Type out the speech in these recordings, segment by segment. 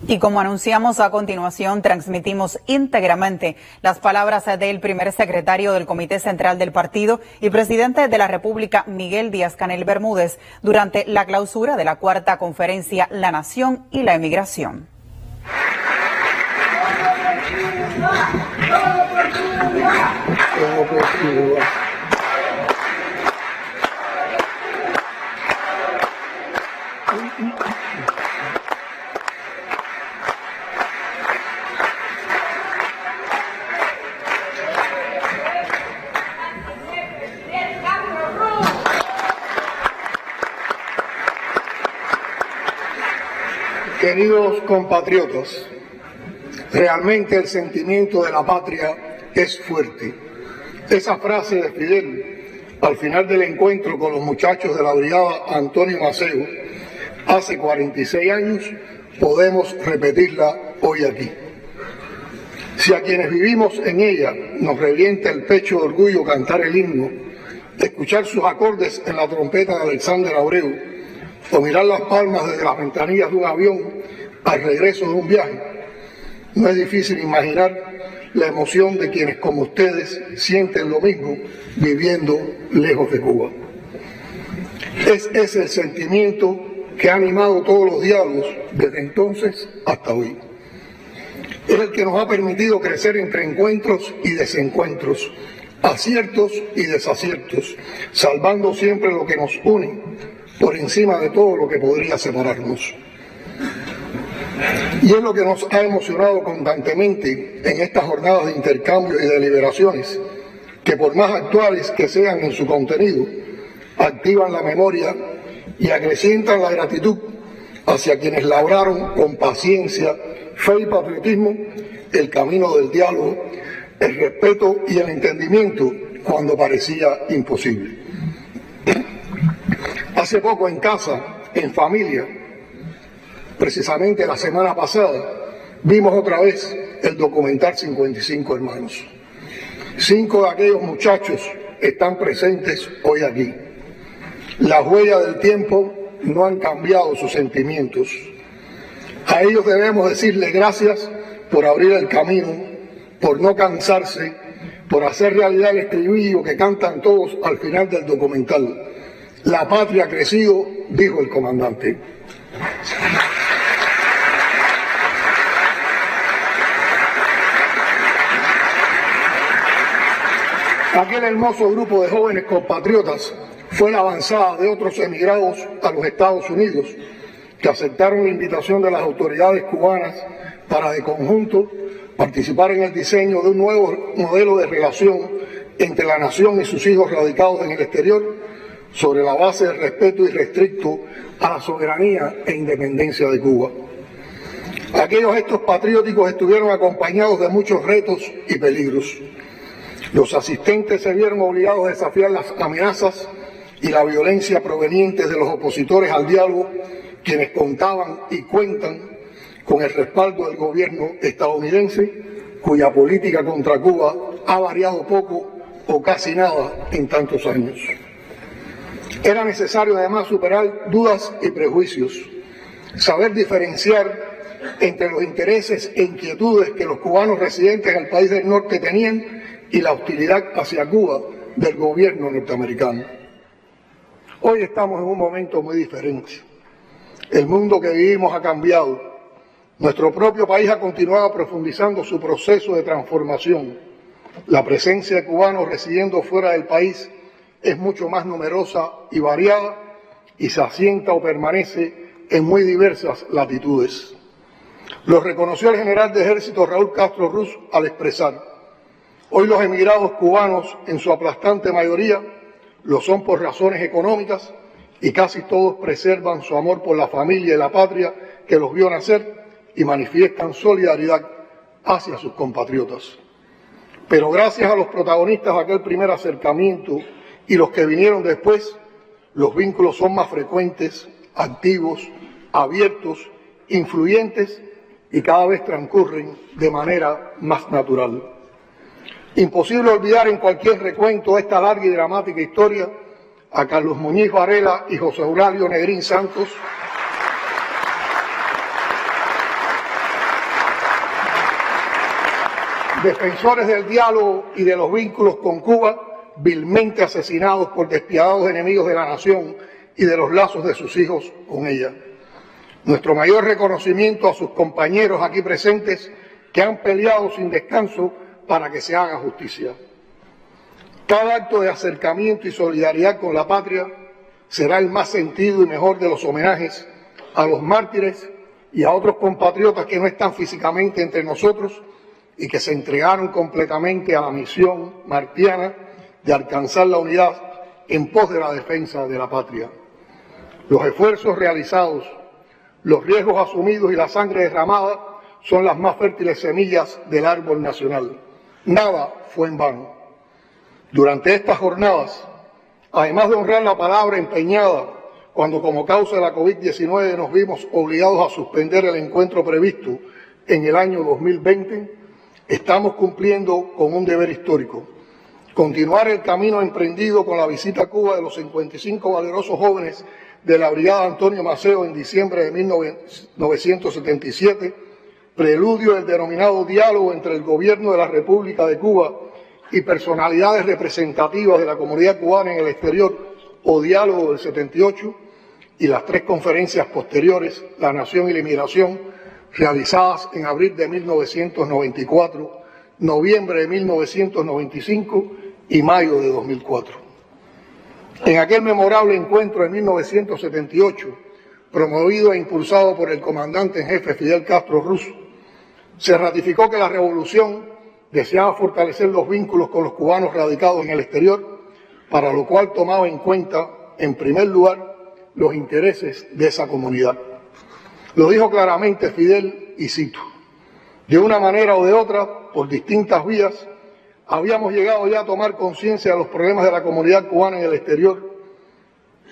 Y como anunciamos a continuación, transmitimos íntegramente las palabras del primer secretario del Comité Central del Partido y presidente de la República, Miguel Díaz-Canel Bermúdez, durante la clausura de la cuarta conferencia La Nación y la Emigración. Queridos compatriotas, realmente el sentimiento de la patria es fuerte. Esa frase de Fidel al final del encuentro con los muchachos de la brigada Antonio Maceo hace 46 años, podemos repetirla hoy aquí. Si a quienes vivimos en ella nos revienta el pecho de orgullo cantar el himno, escuchar sus acordes en la trompeta de Alexander Abreu, o mirar las palmas desde las ventanillas de un avión al regreso de un viaje, no es difícil imaginar la emoción de quienes como ustedes sienten lo mismo viviendo lejos de Cuba. Es ese el sentimiento que ha animado todos los diálogos desde entonces hasta hoy. Es el que nos ha permitido crecer entre encuentros y desencuentros, aciertos y desaciertos, salvando siempre lo que nos une por encima de todo lo que podría separarnos. Y es lo que nos ha emocionado constantemente en estas jornadas de intercambio y deliberaciones, que por más actuales que sean en su contenido, activan la memoria y acrecientan la gratitud hacia quienes labraron con paciencia, fe y patriotismo el camino del diálogo, el respeto y el entendimiento cuando parecía imposible. Hace poco en casa, en familia, precisamente la semana pasada, vimos otra vez el documental 55 Hermanos. 5 de aquellos muchachos están presentes hoy aquí. Las huellas del tiempo no han cambiado sus sentimientos. A ellos debemos decirle gracias por abrir el camino, por no cansarse, por hacer realidad el estribillo que cantan todos al final del documental. La patria ha crecido, dijo el comandante. Aquel hermoso grupo de jóvenes compatriotas fue la avanzada de otros emigrados a los Estados Unidos que aceptaron la invitación de las autoridades cubanas para de conjunto participar en el diseño de un nuevo modelo de relación entre la nación y sus hijos radicados en el exterior, sobre la base del respeto irrestricto a la soberanía e independencia de Cuba. Aquellos gestos patrióticos estuvieron acompañados de muchos retos y peligros. Los asistentes se vieron obligados a desafiar las amenazas y la violencia provenientes de los opositores al diálogo, quienes contaban y cuentan con el respaldo del gobierno estadounidense, cuya política contra Cuba ha variado poco o casi nada en tantos años. Era necesario además superar dudas y prejuicios, saber diferenciar entre los intereses e inquietudes que los cubanos residentes en el país del norte tenían y la hostilidad hacia Cuba del gobierno norteamericano. Hoy estamos en un momento muy diferente. El mundo que vivimos ha cambiado. Nuestro propio país ha continuado profundizando su proceso de transformación. La presencia de cubanos residiendo fuera del país es mucho más numerosa y variada y se asienta o permanece en muy diversas latitudes. Lo reconoció el general de ejército Raúl Castro Ruz al expresar: hoy los emigrados cubanos, en su aplastante mayoría, lo son por razones económicas y casi todos preservan su amor por la familia y la patria que los vio nacer y manifiestan solidaridad hacia sus compatriotas. Pero gracias a los protagonistas de aquel primer acercamiento y los que vinieron después, los vínculos son más frecuentes, activos, abiertos, influyentes y cada vez transcurren de manera más natural. Imposible olvidar en cualquier recuento de esta larga y dramática historia a Carlos Muñiz Varela y José Eulalio Negrín Santos, defensores del diálogo y de los vínculos con Cuba, vilmente asesinados por despiadados enemigos de la nación y de los lazos de sus hijos con ella. Nuestro mayor reconocimiento a sus compañeros aquí presentes que han peleado sin descanso para que se haga justicia. Cada acto de acercamiento y solidaridad con la patria será el más sentido y mejor de los homenajes a los mártires y a otros compatriotas que no están físicamente entre nosotros y que se entregaron completamente a la misión martiana de alcanzar la unidad en pos de la defensa de la patria. Los esfuerzos realizados, los riesgos asumidos y la sangre derramada son las más fértiles semillas del árbol nacional. Nada fue en vano. Durante estas jornadas, además de honrar la palabra empeñada, cuando como causa de la COVID-19 nos vimos obligados a suspender el encuentro previsto en el año 2020, estamos cumpliendo con un deber histórico: continuar el camino emprendido con la visita a Cuba de los 55 valerosos jóvenes de la Brigada Antonio Maceo en diciembre de 1977, preludio del denominado diálogo entre el gobierno de la República de Cuba y personalidades representativas de la comunidad cubana en el exterior, o diálogo del 78, y las 3 conferencias posteriores, La Nación y la Inmigración, realizadas en abril de 1994, noviembre de 1995 y mayo de 2004. En aquel memorable encuentro en 1978, promovido e impulsado por el comandante en jefe Fidel Castro Ruz, se ratificó que la revolución deseaba fortalecer los vínculos con los cubanos radicados en el exterior, para lo cual tomaba en cuenta, en primer lugar, los intereses de esa comunidad. Lo dijo claramente Fidel, y cito: de una manera o de otra, por distintas vías, habíamos llegado ya a tomar conciencia de los problemas de la comunidad cubana en el exterior,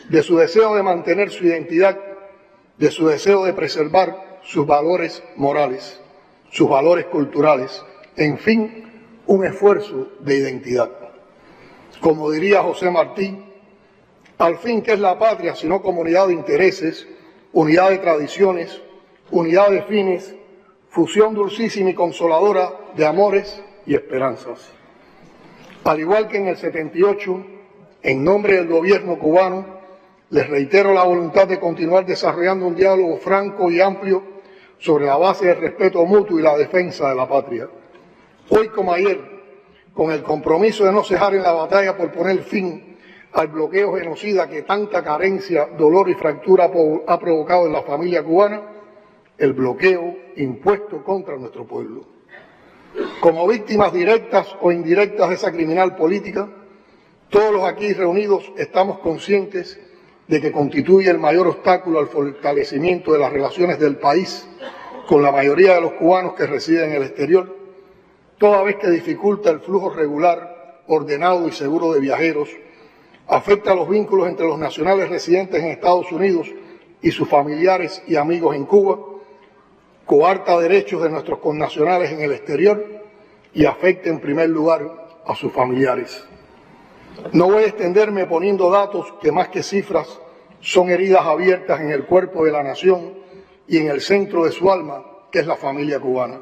de su deseo de mantener su identidad, de su deseo de preservar sus valores morales, sus valores culturales, en fin, un esfuerzo de identidad. Como diría José Martí, al fin, ¿qué es la patria sino comunidad de intereses, unidad de tradiciones, unidad de fines, fusión dulcísima y consoladora de amores y esperanzas? Al igual que en el 78, en nombre del gobierno cubano, les reitero la voluntad de continuar desarrollando un diálogo franco y amplio sobre la base del respeto mutuo y la defensa de la patria. Hoy como ayer, con el compromiso de no cejar en la batalla por poner fin al bloqueo genocida que tanta carencia, dolor y fractura ha provocado en la familia cubana, el bloqueo impuesto contra nuestro pueblo. Como víctimas directas o indirectas de esa criminal política, todos los aquí reunidos estamos conscientes de que constituye el mayor obstáculo al fortalecimiento de las relaciones del país con la mayoría de los cubanos que residen en el exterior, toda vez que dificulta el flujo regular, ordenado y seguro de viajeros, afecta los vínculos entre los nacionales residentes en Estados Unidos y sus familiares y amigos en Cuba, coarta derechos de nuestros connacionales en el exterior y afecta en primer lugar a sus familiares. No voy a extenderme poniendo datos que más que cifras son heridas abiertas en el cuerpo de la nación y en el centro de su alma, que es la familia cubana.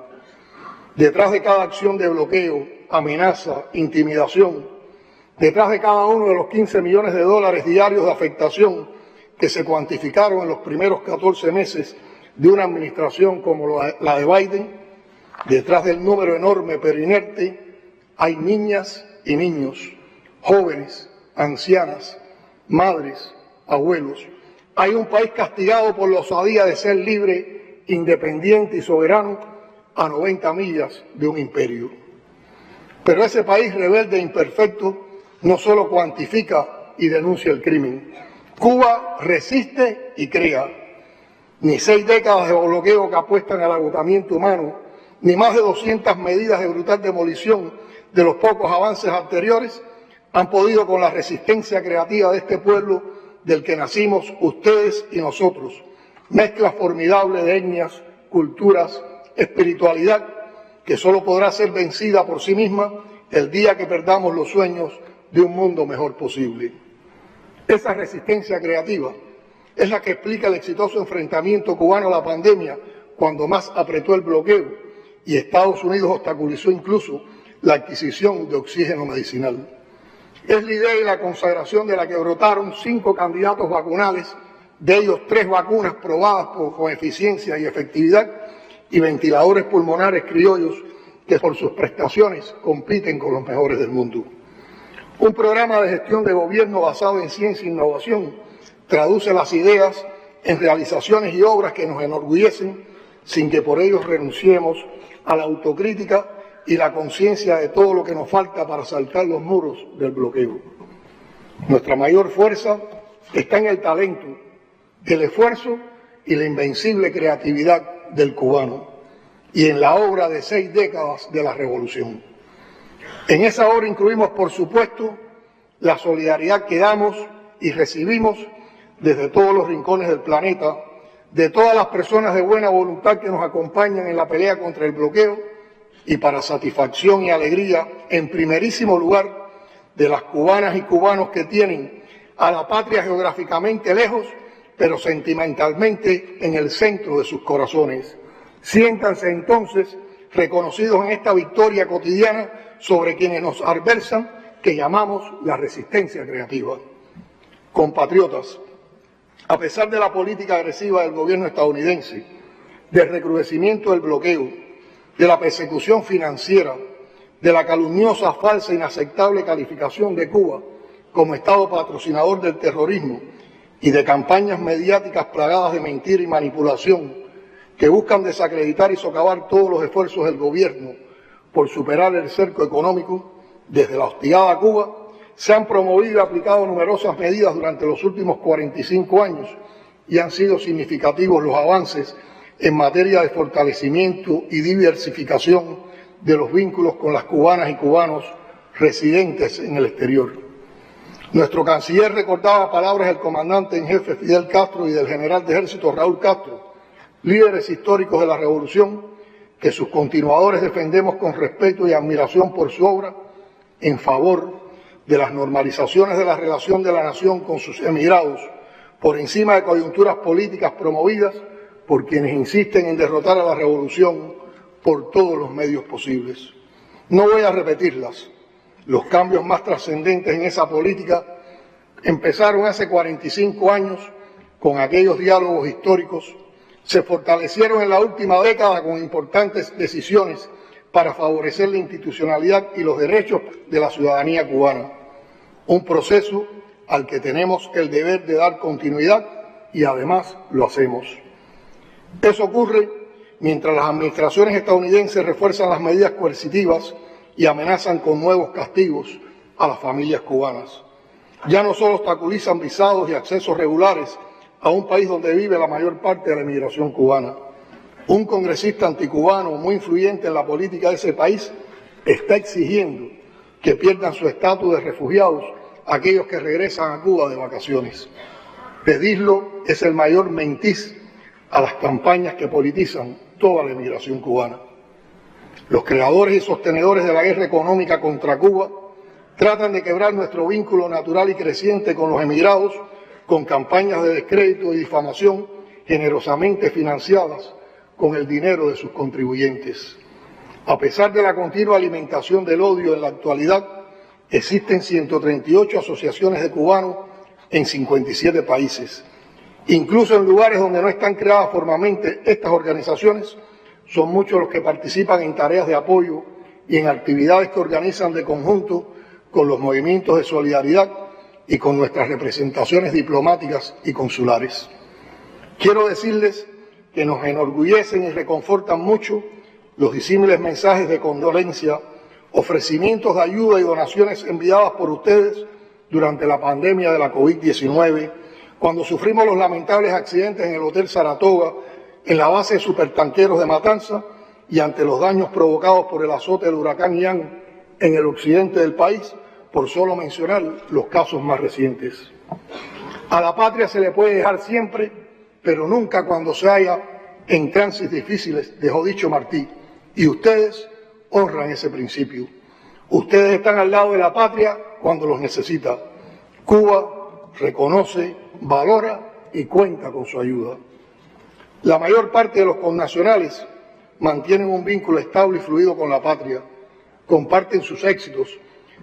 Detrás de cada acción de bloqueo, amenaza, intimidación, detrás de cada uno de los 15 millones de dólares diarios de afectación que se cuantificaron en los primeros 14 meses de una administración como la de Biden, detrás del número enorme pero inerte, hay niñas y niños, jóvenes, ancianas, madres, abuelos. Hay un país castigado por la osadía de ser libre, independiente y soberano a 90 millas de un imperio. Pero ese país rebelde e imperfecto no solo cuantifica y denuncia el crimen. Cuba resiste y crea. Ni 6 décadas de bloqueo que apuestan al agotamiento humano, ni más de 200 medidas de brutal demolición de los pocos avances anteriores han podido con la resistencia creativa de este pueblo del que nacimos ustedes y nosotros. Mezcla formidable de etnias, culturas, espiritualidad, que solo podrá ser vencida por sí misma el día que perdamos los sueños de un mundo mejor posible. Esa resistencia creativa es la que explica el exitoso enfrentamiento cubano a la pandemia cuando más apretó el bloqueo y Estados Unidos obstaculizó incluso la adquisición de oxígeno medicinal. Es la idea y la consagración de la que brotaron 5 candidatos vacunales, de ellos 3 vacunas probadas con eficiencia y efectividad, y ventiladores pulmonares criollos que por sus prestaciones compiten con los mejores del mundo. Un programa de gestión de gobierno basado en ciencia e innovación traduce las ideas en realizaciones y obras que nos enorgullecen sin que por ello renunciemos a la autocrítica y la conciencia de todo lo que nos falta para saltar los muros del bloqueo. Nuestra mayor fuerza está en el talento, el esfuerzo y la invencible creatividad del cubano y en la obra de 6 décadas de la revolución. En esa obra incluimos, por supuesto, la solidaridad que damos y recibimos desde todos los rincones del planeta, de todas las personas de buena voluntad que nos acompañan en la pelea contra el bloqueo y para satisfacción y alegría, en primerísimo lugar, de las cubanas y cubanos que tienen a la patria geográficamente lejos, pero sentimentalmente en el centro de sus corazones. Siéntanse entonces reconocidos en esta victoria cotidiana sobre quienes nos adversan, que llamamos la resistencia creativa. Compatriotas, a pesar de la política agresiva del gobierno estadounidense, del recrudecimiento del bloqueo, de la persecución financiera, de la calumniosa, falsa e inaceptable calificación de Cuba como Estado patrocinador del terrorismo y de campañas mediáticas plagadas de mentira y manipulación que buscan desacreditar y socavar todos los esfuerzos del gobierno por superar el cerco económico, desde la hostigada Cuba se han promovido y aplicado numerosas medidas durante los últimos 45 años y han sido significativos los avances en materia de fortalecimiento y diversificación de los vínculos con las cubanas y cubanos residentes en el exterior. Nuestro canciller recordaba palabras del comandante en jefe Fidel Castro y del general de ejército Raúl Castro, líderes históricos de la revolución, que sus continuadores defendemos con respeto y admiración por su obra en favor de las normalizaciones de la relación de la nación con sus emigrados, por encima de coyunturas políticas promovidas por quienes insisten en derrotar a la revolución por todos los medios posibles. No voy a repetirlas. Los cambios más trascendentes en esa política empezaron hace 45 años con aquellos diálogos históricos, se fortalecieron en la última década con importantes decisiones para favorecer la institucionalidad y los derechos de la ciudadanía cubana. Un proceso al que tenemos el deber de dar continuidad y además lo hacemos. Eso ocurre mientras las administraciones estadounidenses refuerzan las medidas coercitivas y amenazan con nuevos castigos a las familias cubanas. Ya no solo obstaculizan visados y accesos regulares a un país donde vive la mayor parte de la inmigración cubana. Un congresista anticubano muy influyente en la política de ese país está exigiendo que pierdan su estatus de refugiados aquellos que regresan a Cuba de vacaciones. Pedirlo es el mayor mentiz a las campañas que politizan toda la inmigración cubana. Los creadores y sostenedores de la guerra económica contra Cuba tratan de quebrar nuestro vínculo natural y creciente con los emigrados con campañas de descrédito y difamación generosamente financiadas con el dinero de sus contribuyentes. A pesar de la continua alimentación del odio en la actualidad, existen 138 asociaciones de cubanos en 57 países. Incluso en lugares donde no están creadas formalmente estas organizaciones, son muchos los que participan en tareas de apoyo y en actividades que organizan de conjunto con los movimientos de solidaridad y con nuestras representaciones diplomáticas y consulares. Quiero decirles que nos enorgullecen y reconfortan mucho los disímiles mensajes de condolencia, ofrecimientos de ayuda y donaciones enviadas por ustedes durante la pandemia de la COVID-19, cuando sufrimos los lamentables accidentes en el Hotel Saratoga, en la base de supertanqueros de Matanza y ante los daños provocados por el azote del huracán Ian en el occidente del país, por solo mencionar los casos más recientes. A la patria se le puede dejar siempre, pero nunca cuando se haya en tránsitos difíciles, dejó dicho Martí, y ustedes honran ese principio. Ustedes están al lado de la patria cuando los necesita. Cuba reconoce, valora y cuenta con su ayuda. La mayor parte de los connacionales mantienen un vínculo estable y fluido con la patria, comparten sus éxitos,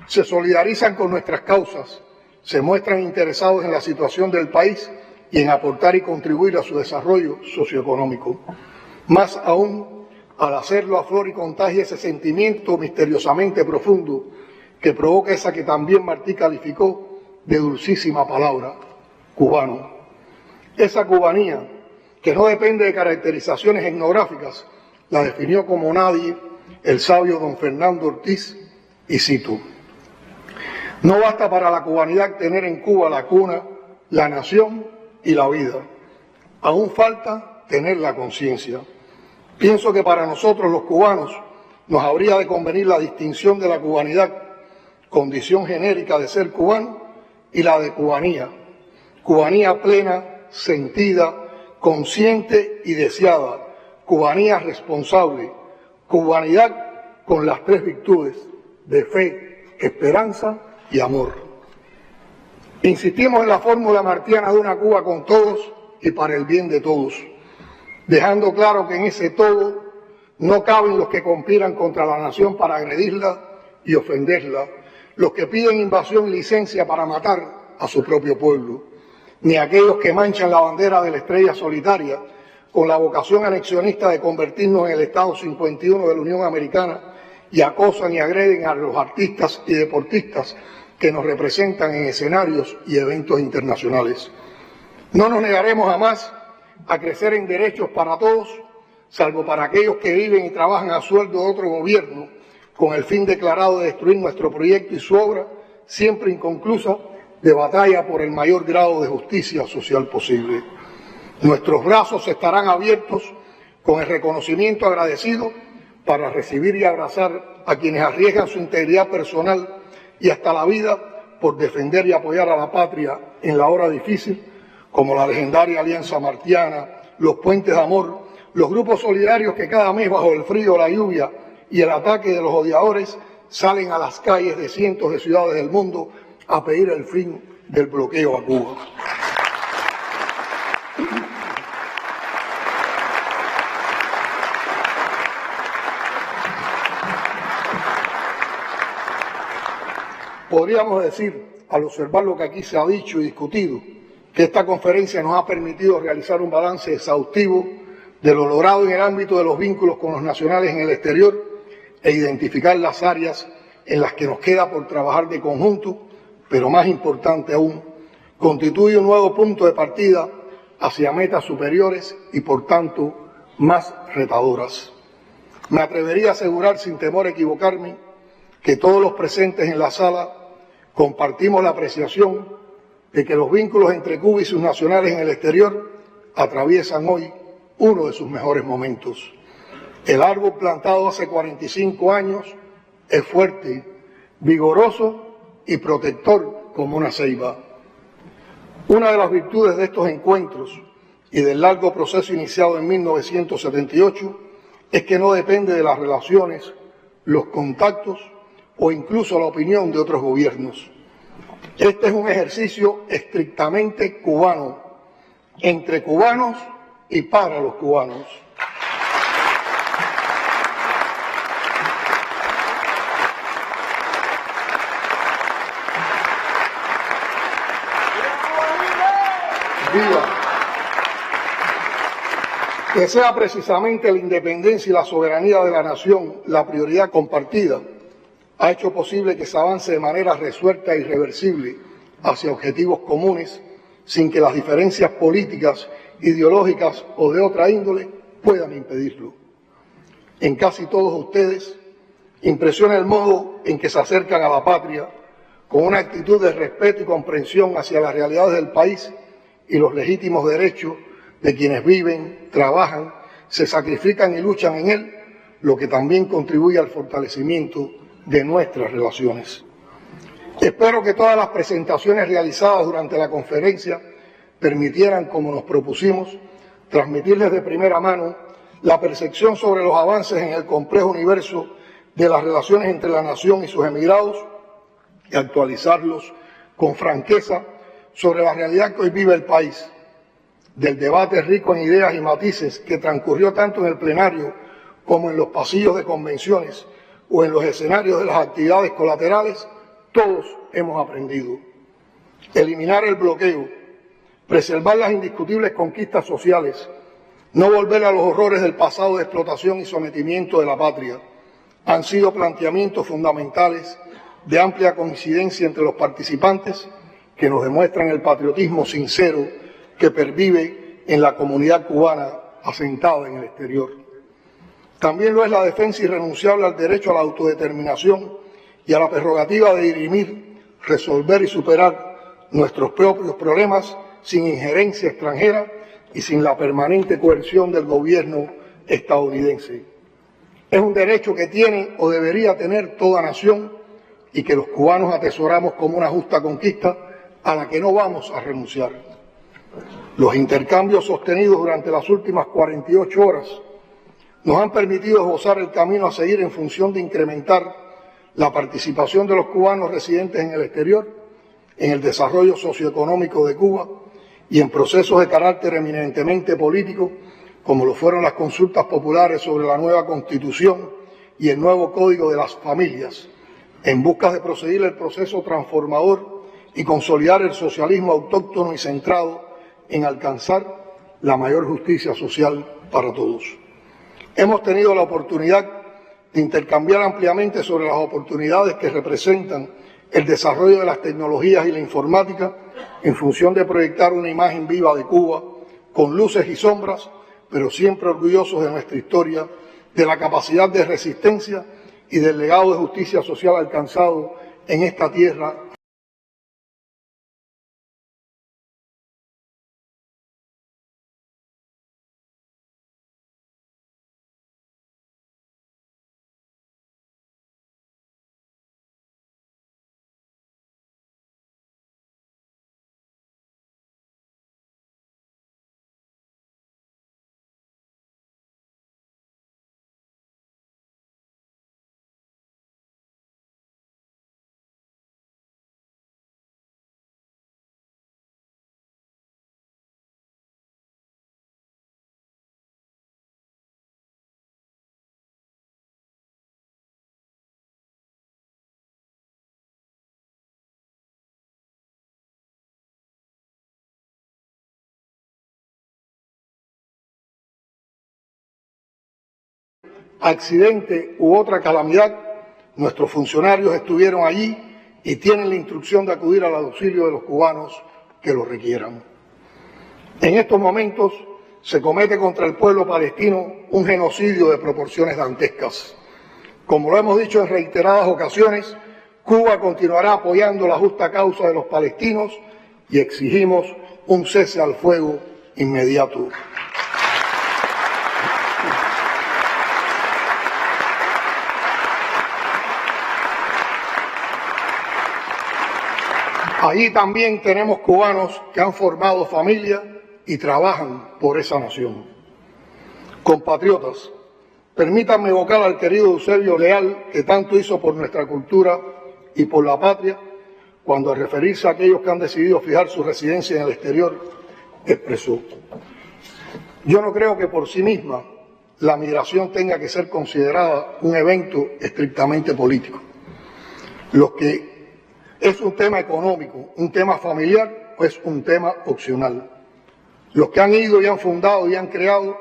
se solidarizan con nuestras causas, se muestran interesados en la situación del país y en aportar y contribuir a su desarrollo socioeconómico. Más aún, al hacerlo aflora y contagia ese sentimiento misteriosamente profundo que provoca esa que también Martí calificó de dulcísima palabra, cubano. Esa cubanía, que no depende de caracterizaciones etnográficas, la definió como nadie el sabio don Fernando Ortiz, y cito: no basta para la cubanidad tener en Cuba la cuna, la nación y la vida. Aún falta tener la conciencia. Pienso que para nosotros los cubanos nos habría de convenir la distinción de la cubanidad, condición genérica de ser cubano, y la de cubanía. Cubanía plena, sentida, consciente y deseada. Cubanía responsable. Cubanidad con las tres virtudes de fe, esperanza y amor. Insistimos en la fórmula martiana de una Cuba con todos y para el bien de todos, dejando claro que en ese todo no caben los que conspiran contra la nación para agredirla y ofenderla, los que piden invasión y licencia para matar a su propio pueblo, ni aquellos que manchan la bandera de la estrella solitaria con la vocación anexionista de convertirnos en el Estado 51 de la Unión Americana y acosan y agreden a los artistas y deportistas que nos representan en escenarios y eventos internacionales. No nos negaremos jamás a crecer en derechos para todos, salvo para aquellos que viven y trabajan a sueldo de otro gobierno, con el fin declarado de destruir nuestro proyecto y su obra, siempre inconclusa, de batalla por el mayor grado de justicia social posible. Nuestros brazos estarán abiertos con el reconocimiento agradecido para recibir y abrazar a quienes arriesgan su integridad personal y hasta la vida por defender y apoyar a la patria en la hora difícil, como la legendaria Alianza Martiana, los Puentes de Amor, los grupos solidarios que cada mes bajo el frío, la lluvia y el ataque de los odiadores salen a las calles de cientos de ciudades del mundo a pedir el fin del bloqueo a Cuba. Podríamos decir, al observar lo que aquí se ha dicho y discutido, que esta conferencia nos ha permitido realizar un balance exhaustivo de lo logrado en el ámbito de los vínculos con los nacionales en el exterior e identificar las áreas en las que nos queda por trabajar de conjunto, pero más importante aún, constituye un nuevo punto de partida hacia metas superiores y por tanto más retadoras. Me atrevería a asegurar sin temor a equivocarme que todos los presentes en la sala compartimos la apreciación de que los vínculos entre Cuba y sus nacionales en el exterior atraviesan hoy uno de sus mejores momentos. El árbol plantado hace 45 años es fuerte, vigoroso y protector como una ceiba. Una de las virtudes de estos encuentros y del largo proceso iniciado en 1978 es que no depende de las relaciones, los contactos o incluso la opinión de otros gobiernos. Este es un ejercicio estrictamente cubano, entre cubanos y para los cubanos. Viva. Que sea precisamente la independencia y la soberanía de la nación la prioridad compartida, ha hecho posible que se avance de manera resuelta e irreversible hacia objetivos comunes sin que las diferencias políticas, ideológicas o de otra índole puedan impedirlo. En casi todos ustedes impresiona el modo en que se acercan a la patria con una actitud de respeto y comprensión hacia las realidades del país y los legítimos derechos de quienes viven, trabajan, se sacrifican y luchan en él, lo que también contribuye al fortalecimiento de nuestras relaciones. Espero que todas las presentaciones realizadas durante la conferencia permitieran, como nos propusimos, transmitirles de primera mano la percepción sobre los avances en el complejo universo de las relaciones entre la nación y sus emigrados y actualizarlos con franqueza sobre la realidad que hoy vive el país, del debate rico en ideas y matices que transcurrió tanto en el plenario como en los pasillos de convenciones o en los escenarios de las actividades colaterales, todos hemos aprendido. Eliminar el bloqueo, preservar las indiscutibles conquistas sociales, no volver a los horrores del pasado de explotación y sometimiento de la patria, han sido planteamientos fundamentales de amplia coincidencia entre los participantes que nos demuestran el patriotismo sincero que pervive en la comunidad cubana asentada en el exterior. También lo es la defensa irrenunciable al derecho a la autodeterminación y a la prerrogativa de dirimir, resolver y superar nuestros propios problemas sin injerencia extranjera y sin la permanente coerción del gobierno estadounidense. Es un derecho que tiene o debería tener toda nación y que los cubanos atesoramos como una justa conquista a la que no vamos a renunciar. Los intercambios sostenidos durante las últimas 48 horas nos han permitido esbozar el camino a seguir en función de incrementar la participación de los cubanos residentes en el exterior, en el desarrollo socioeconómico de Cuba y en procesos de carácter eminentemente político, como lo fueron las consultas populares sobre la nueva Constitución y el nuevo Código de las Familias, en busca de proseguir el proceso transformador y consolidar el socialismo autóctono y centrado en alcanzar la mayor justicia social para todos. Hemos tenido la oportunidad de intercambiar ampliamente sobre las oportunidades que representan el desarrollo de las tecnologías y la informática en función de proyectar una imagen viva de Cuba, con luces y sombras, pero siempre orgullosos de nuestra historia, de la capacidad de resistencia y del legado de justicia social alcanzado en esta tierra. Accidente u otra calamidad, nuestros funcionarios estuvieron allí y tienen la instrucción de acudir al auxilio de los cubanos que lo requieran. En estos momentos se comete contra el pueblo palestino un genocidio de proporciones dantescas. Como lo hemos dicho en reiteradas ocasiones, Cuba continuará apoyando la justa causa de los palestinos y exigimos un cese al fuego inmediato. Allí también tenemos cubanos que han formado familia y trabajan por esa nación. Compatriotas, permítanme evocar al querido Eusebio Leal, que tanto hizo por nuestra cultura y por la patria, cuando al referirse a aquellos que han decidido fijar su residencia en el exterior, expresó: yo no creo que por sí misma la migración tenga que ser considerada un evento estrictamente político. Lo que es un tema económico, un tema familiar o es un tema opcional. Los que han ido y han fundado y han creado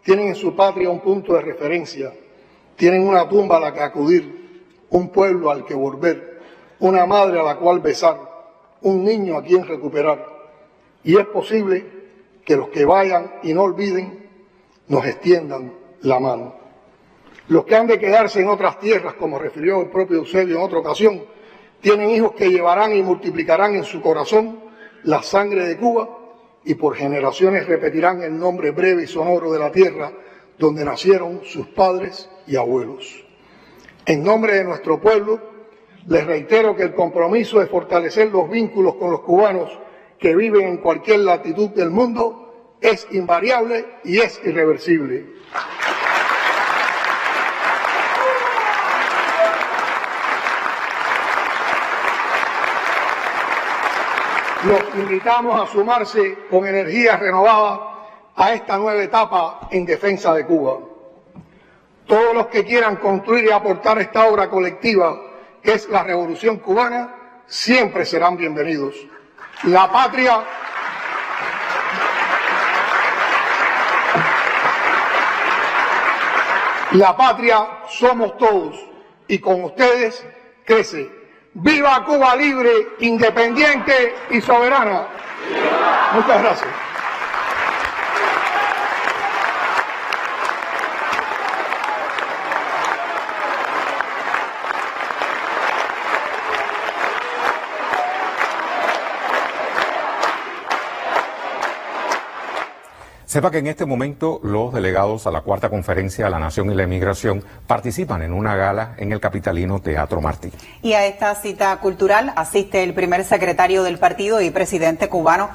tienen en su patria un punto de referencia, tienen una tumba a la que acudir, un pueblo al que volver, una madre a la cual besar, un niño a quien recuperar. Y es posible que los que vayan y no olviden nos extiendan la mano. Los que han de quedarse en otras tierras, como refirió el propio Eusebio en otra ocasión, tienen hijos que llevarán y multiplicarán en su corazón la sangre de Cuba y por generaciones repetirán el nombre breve y sonoro de la tierra donde nacieron sus padres y abuelos. En nombre de nuestro pueblo, les reitero que el compromiso de fortalecer los vínculos con los cubanos que viven en cualquier latitud del mundo es invariable y es irreversible. Los invitamos a sumarse con energía renovada a esta nueva etapa en defensa de Cuba. Todos los que quieran construir y aportar esta obra colectiva, que es la Revolución Cubana, siempre serán bienvenidos. La patria somos todos y con ustedes crece. ¡Viva Cuba libre, independiente y soberana! Muchas gracias. Sepa que en este momento los delegados a la Cuarta Conferencia de la Nación y la Emigración participan en una gala en el capitalino Teatro Martí. Y a esta cita cultural asiste el primer secretario del partido y presidente cubano